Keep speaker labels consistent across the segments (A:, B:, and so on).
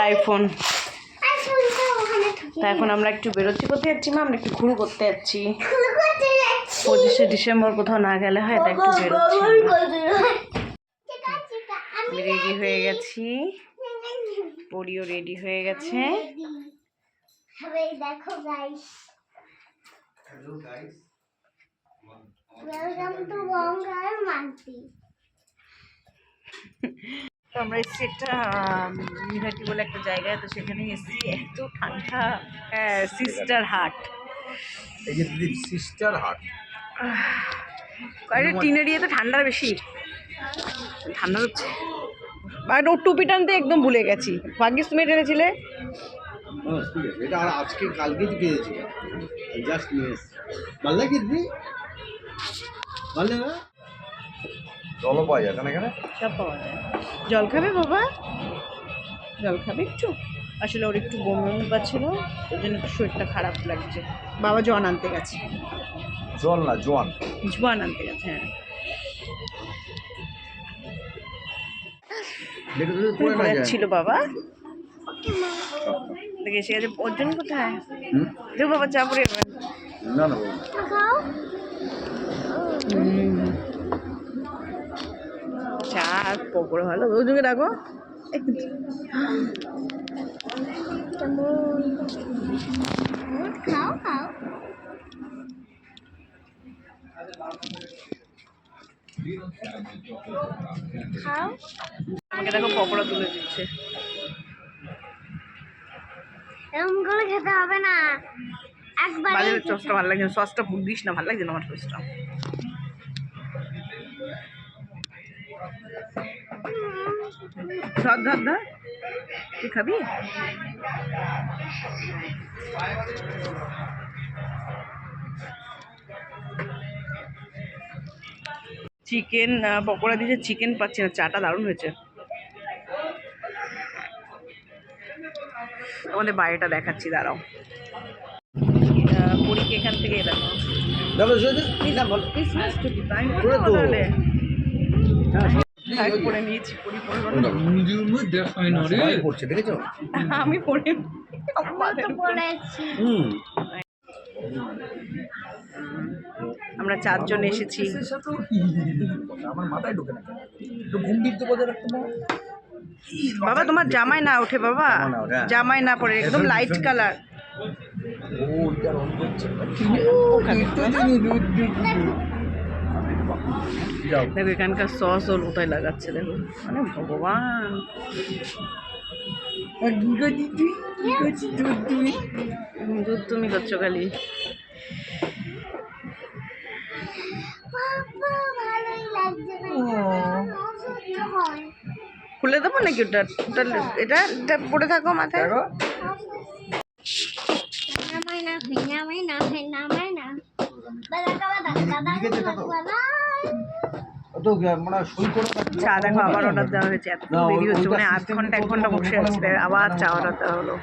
A: IPhone. তা এখন আমরা একটু বেরোচ্ছি, কোথায় যাচ্ছি মা? আমরা একটু ঘুরু করতে যাচ্ছি। 25শে ডিসেম্বর কোথাও না গেলে হয়, তাই একটু বেরোচ্ছি। রেডি হয়ে গেছি, পরিও রেডি হয়ে গেছে।
B: দেখো guys, hello guys, welcome to বঙ্গার মান্টি।
A: তো আমরা এসেছি একটা ইউনিভার্সিটি বলে একটা জায়গায়, তো সেখানে এসেছি। এত ঠান্ডা। হ্যাঁ, সিস্টার হাট।
C: এই যে দিদি সিস্টার হাট,
A: কয়েকটা টিনের ইয়েতে ঠান্ডা বেশি, ঠান্ডা হচ্ছে। বাট ও টুপি টানতে একদম ভুলে গেছি। ভাগ্যিস তুমি টেনেছিলে।
C: হ্যাঁ ঠিক আছে, এটা আর আজকে কালকেই তো পেয়েছি, জাস্ট নিয়ে এসছি। ভালো লাগে দিদি, ভালো লাগে না? জলও পাওয়া যায় না এখানে?
A: সব পাওয়া যায়। জল খাবে বাবা? জল খাবে একটু? আসলে ওর একটু বমি পাচ্ছিল, ওই জন্য একটু শরীরটা খারাপ লাগছে। বাবা জন আনতে গেছে।
C: জল না, জোয়ান।
A: জোয়ান আনতে গেছে, হ্যাঁ।
C: পড়ে না যায়।
A: ছিল বাবা, দেখে এসে গেছে। ওর জন্য কোথায় দেখো বাবা, চা পড়ে যাবে।
C: না না
A: চা আর পকোড়া ভালো, ওই দিকে রাখো।
B: খাও খাও। খাও।
A: আমাকে দেখো পকোড়া তুলে দিচ্ছে।
B: এরকম করে খেতে হবে না, একবার।
A: বাজারের সসটা ভালো লাগছে না, সসটা দিস না, ভালো লাগছে না আমার সসটা। ধর ধর ধর, তুই খাবি? চিকেন পকোড়া দিয়েছে, চিকেন পাচ্ছি না। চাটা দারুণ হয়েছে। আমাদের বাড়িটা দেখাচ্ছি, দাঁড়াও। পুরীকে এখান থেকে দেখো। ক্রিসমাস টুপি তাই পরে নিয়েছি। পুরী পরবো না।
C: সবাই পড়ছে, দেখেছো?
A: আমি পরে আমরা 4 জন এসেছি।
C: আমার মাথায় ঢোকে না, একটু গম্ভীর তো বজায় রাখতে পারো।
A: বাবা তোমার জামাই না ওঠে বাবা, জামাই না পরে, একদম লাইট কালার। দেখো এখানকার সস ওর কোথায় লাগাচ্ছে, দেখো। মানে ভগবান, দুধ তুমি করছো খালি। খুলে দেবো নাকি ওটা? এটা এটা পড়ে থাকো মাথায়। চা দেখো আবার অর্ডার দেওয়া হয়েছে। এত দেরি হচ্ছে, মানে আধ ঘন্টা 1 ঘন্টা বসে আছে, আবার চা অর্ডার দেওয়া হলো।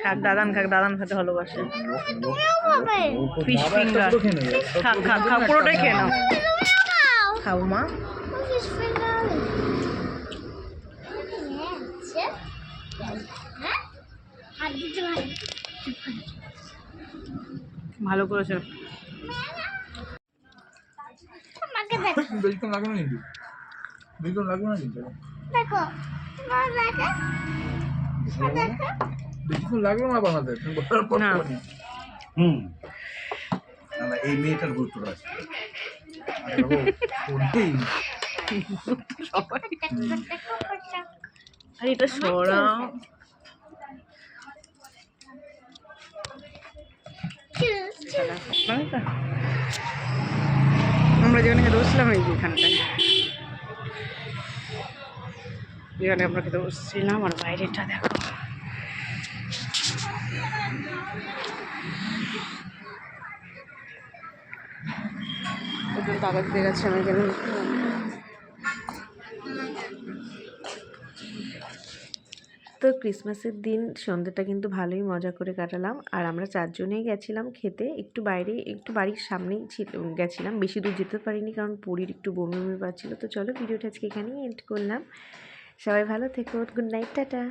A: খাক দাদান, খাক দাদান খেতে ভালোবাসে। ফিশ ফিঙ্গার খাক খাক খাক, পুরোটাই খেয়ে নাও। খাও মা। ভালো করেছে।
C: বেশিক্ষণ লাগবে না কিন্তু, বেশিক্ষণ লাগবে না কিন্তু। বেশিক্ষণ লাগবে না বানাতে।
A: না
C: না, এই মেয়েটার গুরুত্ব আছে।
A: আরে এটা সরাও। আমরা যেখানে খেতে বসছিলাম, এই যে এখানটায়, যেখানে আমরা খেতে বসছিলাম। আর বাইরেটা দেখো, ওদের কাগজ দিয়ে গেছে। আমি এখানে
D: তো ক্রিসমাসের দিন সন্ধ্যেটা কিন্তু ভালোই মজা করে কাটালাম। আর আমরা 4 জনেই গেছিলাম খেতে, একটু বাইরে, একটু বাড়ির সামনেই গেছিলাম, বেশি দূর যেতে পারিনি কারণ পুরীর একটু বমি বমি পাচ্ছিলো। তো চলো ভিডিওটা আজকে এখানেই এন্ড করলাম। সবাই ভালো থেকো, গুড নাইট, টাটা।